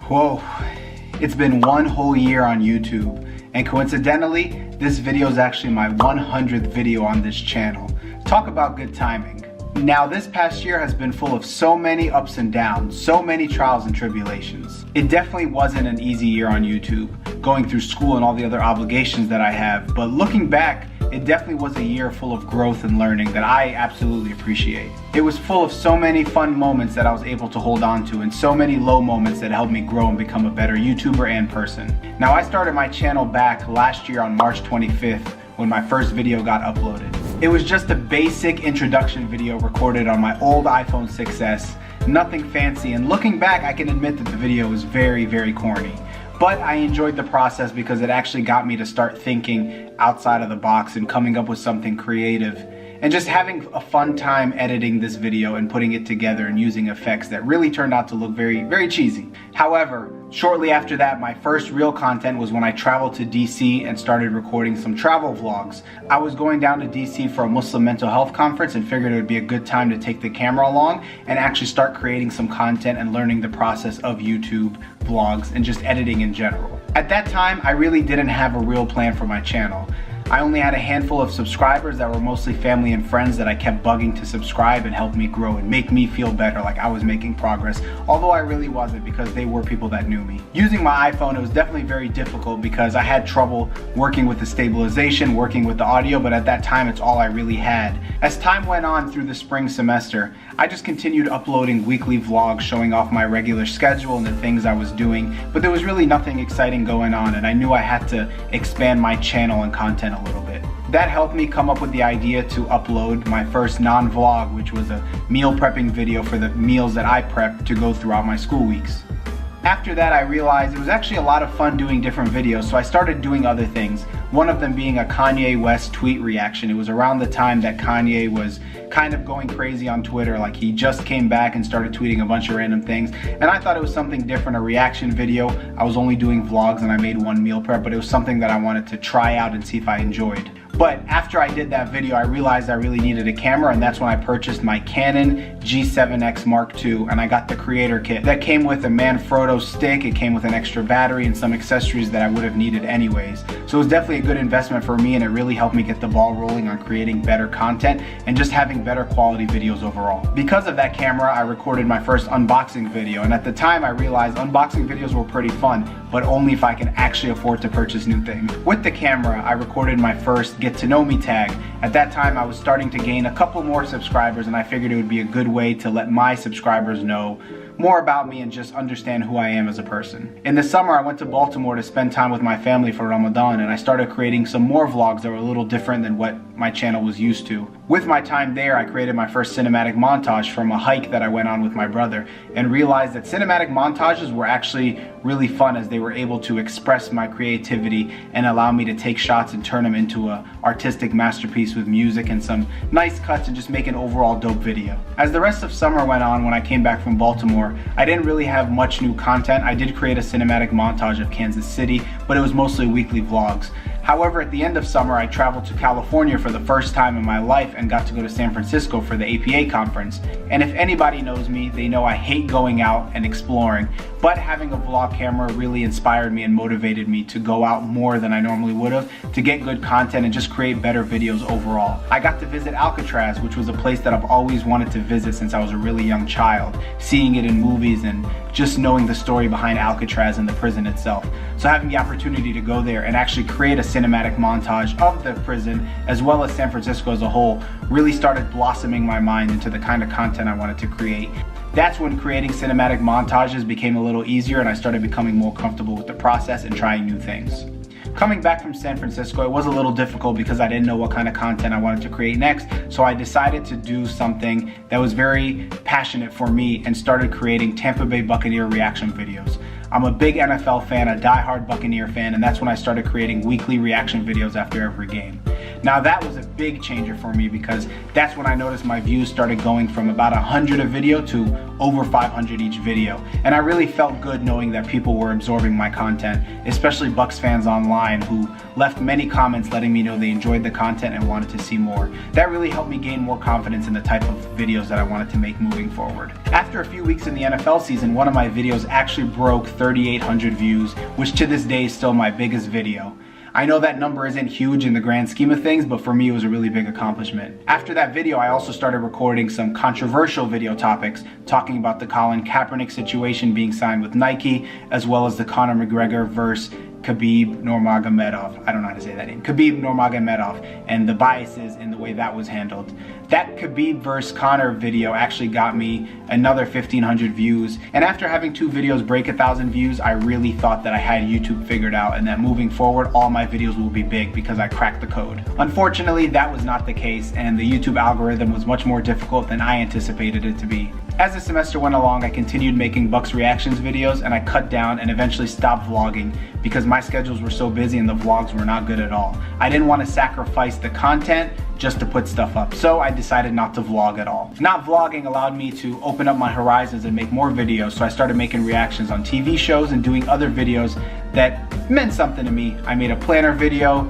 Whoa, it's been one whole year on YouTube, and coincidentally, this video is actually my 100th video on this channel. Talk about good timing. Now, this past year has been full of so many ups and downs, so many trials and tribulations. It definitely wasn't an easy year on YouTube, going through school and all the other obligations that I have, but looking back, it definitely was a year full of growth and learning that I absolutely appreciate. It was full of so many fun moments that I was able to hold on to and so many low moments that helped me grow and become a better YouTuber and person. Now, I started my channel back last year on March 25th when my first video got uploaded. It was just a basic introduction video recorded on my old iPhone 6s, nothing fancy, and looking back I can admit that the video was very corny. But I enjoyed the process because it actually got me to start thinking outside of the box and coming up with something creative and just having a fun time editing this video and putting it together and using effects that really turned out to look very cheesy. However, shortly after that, my first real content was when I traveled to DC and started recording some travel vlogs. I was going down to DC for a Muslim mental health conference and figured it would be a good time to take the camera along and actually start creating some content and learning the process of YouTube vlogs and just editing in general. At that time, I really didn't have a real plan for my channel. I only had a handful of subscribers that were mostly family and friends that I kept bugging to subscribe and help me grow and make me feel better like I was making progress, although I really wasn't because they were people that knew me. Using my iPhone, it was definitely very difficult because I had trouble working with the stabilization, working with the audio, but at that time it's all I really had. As time went on through the spring semester, I just continued uploading weekly vlogs showing off my regular schedule and the things I was doing, but there was really nothing exciting going on and I knew I had to expand my channel and content a little bit. That helped me come up with the idea to upload my first non-vlog, which was a meal prepping video for the meals that I prepped to go throughout my school weeks. After that, I realized it was actually a lot of fun doing different videos, so I started doing other things. One of them being a Kanye West tweet reaction. It was around the time that Kanye was kind of going crazy on Twitter, like he just came back and started tweeting a bunch of random things, and I thought it was something different, a reaction video. I was only doing vlogs and I made one meal prep, but it was something that I wanted to try out and see if I enjoyed. But after I did that video, I realized I really needed a camera, and that's when I purchased my Canon G7X Mark II, and I got the creator kit. That came with a Manfrotto stick, it came with an extra battery and some accessories that I would have needed anyways. So it was definitely a good investment for me, and it really helped me get the ball rolling on creating better content and just having better quality videos overall. Because of that camera, I recorded my first unboxing video, and at the time I realized unboxing videos were pretty fun, but only if I can actually afford to purchase new things. With the camera, I recorded my first Get to Know Me tag. At that time, I was starting to gain a couple more subscribers, and I figured it would be a good way to let my subscribers know more about me and just understand who I am as a person. In the summer, I went to Baltimore to spend time with my family for Ramadan, and I started creating some more vlogs that were a little different than what my channel was used to. With my time there, I created my first cinematic montage from a hike that I went on with my brother and realized that cinematic montages were actually really fun as they were able to express my creativity and allow me to take shots and turn them into an artistic masterpiece with music and some nice cuts and just make an overall dope video. As the rest of summer went on, when I came back from Baltimore, I didn't really have much new content. I did create a cinematic montage of Kansas City, but it was mostly weekly vlogs. However, at the end of summer, I traveled to California for the first time in my life and got to go to San Francisco for the APA conference. And if anybody knows me, they know I hate going out and exploring, but having a vlog camera really inspired me and motivated me to go out more than I normally would have to get good content and just create better videos overall. I got to visit Alcatraz, which was a place that I've always wanted to visit since I was a really young child, seeing it in movies and just knowing the story behind Alcatraz and the prison itself. So having the opportunity to go there and actually create a cinematic montage of the prison as well as San Francisco as a whole really started blossoming my mind into the kind of content I wanted to create. That's when creating cinematic montages became a little easier and I started becoming more comfortable with the process and trying new things. Coming back from San Francisco, it was a little difficult because I didn't know what kind of content I wanted to create next, so I decided to do something that was very passionate for me and started creating Tampa Bay Buccaneer reaction videos. I'm a big NFL fan, a die-hard Buccaneer fan, and that's when I started creating weekly reaction videos after every game. Now that was a big changer for me because that's when I noticed my views started going from about 100 a video to over 500 each video. And I really felt good knowing that people were absorbing my content, especially Bucks fans online who left many comments letting me know they enjoyed the content and wanted to see more. That really helped me gain more confidence in the type of videos that I wanted to make moving forward. After a few weeks in the NFL season, one of my videos actually broke 3,800 views, which to this day is still my biggest video. I know that number isn't huge in the grand scheme of things, but for me it was a really big accomplishment. After that video, I also started recording some controversial video topics, talking about the Colin Kaepernick situation being signed with Nike, as well as the Conor McGregor versus Khabib Nurmagomedov, I don't know how to say that name, Khabib Nurmagomedov, and the biases in the way that was handled. That Khabib versus Conor video actually got me another 1,500 views, and after having 2 videos break 1,000 views, I really thought that I had YouTube figured out and that moving forward all my videos will be big because I cracked the code. Unfortunately, that was not the case, and the YouTube algorithm was much more difficult than I anticipated it to be. As the semester went along, I continued making Bucks reactions videos, and I cut down and eventually stopped vlogging because my schedules were so busy and the vlogs were not good at all. I didn't want to sacrifice the content just to put stuff up, so I decided not to vlog at all. Not vlogging allowed me to open up my horizons and make more videos, so I started making reactions on TV shows and doing other videos that meant something to me. I made a planner video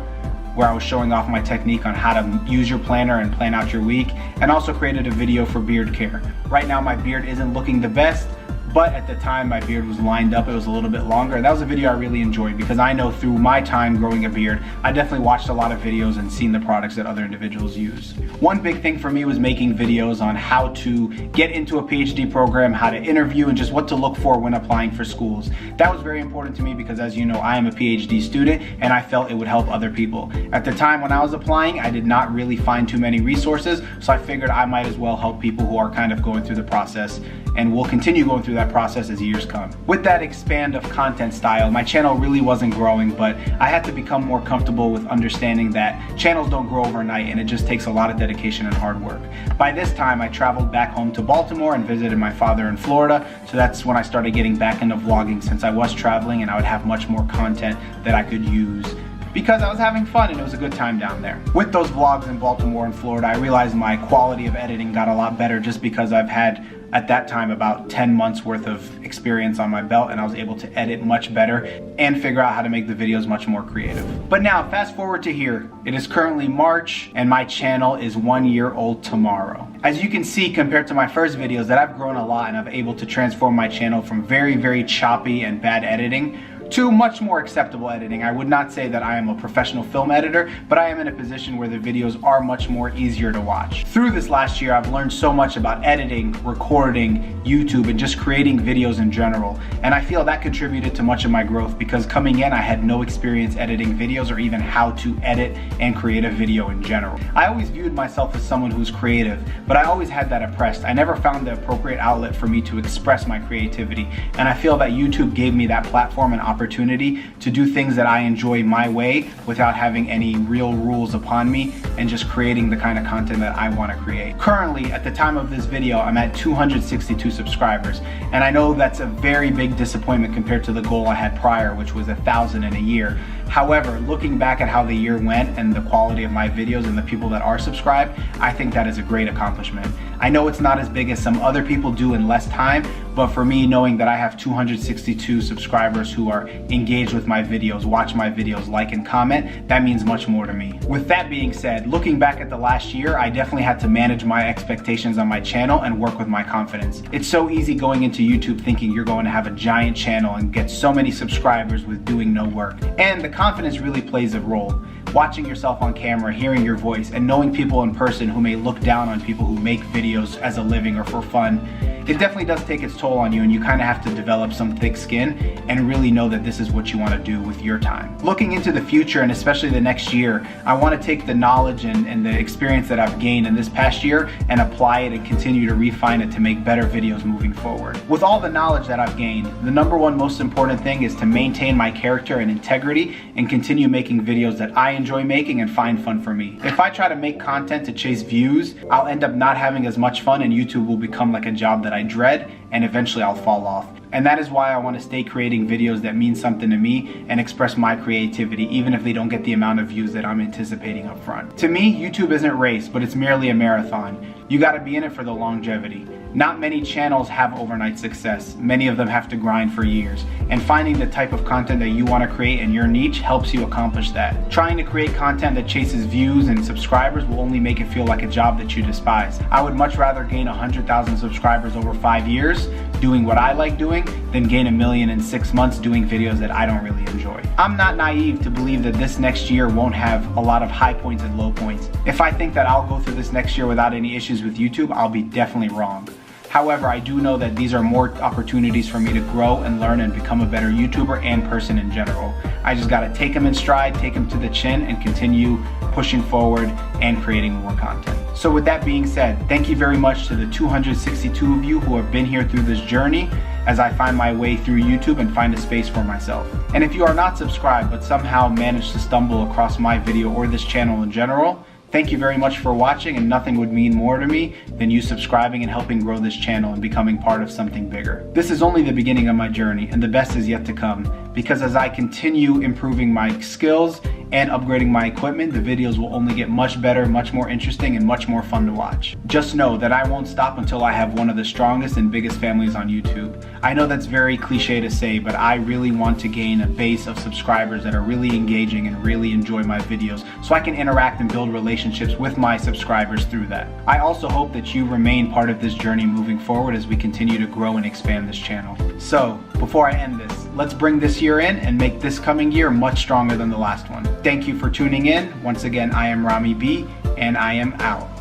where I was showing off my technique on how to use your planner and plan out your week, and also created a video for beard care. Right now my beard isn't looking the best, but at the time my beard was lined up, it was a little bit longer, and that was a video I really enjoyed because I know through my time growing a beard, I definitely watched a lot of videos and seen the products that other individuals use. One big thing for me was making videos on how to get into a PhD program, how to interview, and just what to look for when applying for schools. That was very important to me because, as you know, I am a PhD student and I felt it would help other people. At the time when I was applying, I did not really find too many resources, so I figured I might as well help people who are kind of going through the process, and will continue going through that process as years come. With that expand of content style, my channel really wasn't growing, but I had to become more comfortable with understanding that channels don't grow overnight and it just takes a lot of dedication and hard work. By this time, I traveled back home to Baltimore and visited my father in Florida, so that's when I started getting back into vlogging since I was traveling and I would have much more content that I could use because I was having fun and it was a good time down there. With those vlogs in Baltimore and Florida, I realized my quality of editing got a lot better just because I've had at that time about 10 months worth of experience on my belt, and I was able to edit much better and figure out how to make the videos much more creative. But now fast forward to here. It is currently March and my channel is 1 year old tomorrow. As you can see, compared to my first videos, that I've grown a lot and I've able to transform my channel from very choppy and bad editing to much more acceptable editing. I would not say that I am a professional film editor, but I am in a position where the videos are much more easier to watch. Through this last year, I've learned so much about editing, recording, YouTube, and just creating videos in general. And I feel that contributed to much of my growth because coming in, I had no experience editing videos or even how to edit and create a video in general. I always viewed myself as someone who's creative, but I always had that oppressed. I never found the appropriate outlet for me to express my creativity. And I feel that YouTube gave me that platform and opportunity to do things that I enjoy my way without having any real rules upon me and just creating the kind of content that I want to create. Currently, at the time of this video, I'm at 262 subscribers, and I know that's a very big disappointment compared to the goal I had prior, which was 1,000 in a year. However, looking back at how the year went and the quality of my videos and the people that are subscribed, I think that is a great accomplishment. I know it's not as big as some other people do in less time, but for me, knowing that I have 262 subscribers who are engaged with my videos, watch my videos, like and comment, that means much more to me. With that being said, looking back at the last year, I definitely had to manage my expectations on my channel and work with my confidence. It's so easy going into YouTube thinking you're going to have a giant channel and get so many subscribers with doing no work. And the confidence really plays a role. Watching yourself on camera, hearing your voice, and knowing people in person who may look down on people who make videos as a living or for fun, it definitely does take its toll on you, and you kind of have to develop some thick skin and really know that this is what you want to do with your time. Looking into the future, and especially the next year, I want to take the knowledge and the experience that I've gained in this past year and apply it and continue to refine it to make better videos moving forward. With all the knowledge that I've gained, the number one most important thing is to maintain my character and integrity and continue making videos that I enjoy making and find fun for me. If I try to make content to chase views, I'll end up not having as much fun, and YouTube will become like a job that I dread, and eventually I'll fall off. And that is why I want to stay creating videos that mean something to me and express my creativity, even if they don't get the amount of views that I'm anticipating up front. To me, YouTube isn't a race, but it's merely a marathon. You gotta be in it for the longevity. Not many channels have overnight success. Many of them have to grind for years. And finding the type of content that you want to create in your niche helps you accomplish that. Trying to create content that chases views and subscribers will only make it feel like a job that you despise. I would much rather gain 100,000 subscribers over 5 years doing what I like doing than gain 1 million in 6 months doing videos that I don't really enjoy. I'm not naive to believe that this next year won't have a lot of high points and low points. If I think that I'll go through this next year without any issues with YouTube, I'll be definitely wrong. However, I do know that these are more opportunities for me to grow and learn and become a better YouTuber and person in general. I just gotta take them in stride, take them to the chin, and continue pushing forward and creating more content. So with that being said, thank you very much to the 262 of you who have been here through this journey as I find my way through YouTube and find a space for myself. And if you are not subscribed but somehow managed to stumble across my video or this channel in general, thank you very much for watching, and nothing would mean more to me than you subscribing and helping grow this channel and becoming part of something bigger. This is only the beginning of my journey, and the best is yet to come, because as I continue improving my skills and upgrading my equipment, the videos will only get much better, much more interesting, and much more fun to watch. Just know that I won't stop until I have one of the strongest and biggest families on YouTube. I know that's very cliche to say, but I really want to gain a base of subscribers that are really engaging and really enjoy my videos, so I can interact and build relationships with my subscribers through that. I also hope that you remain part of this journey moving forward as we continue to grow and expand this channel. So, before I end this, let's bring this year in and make this coming year much stronger than the last one. Thank you for tuning in. Once again, I am Ramy B, and I am out.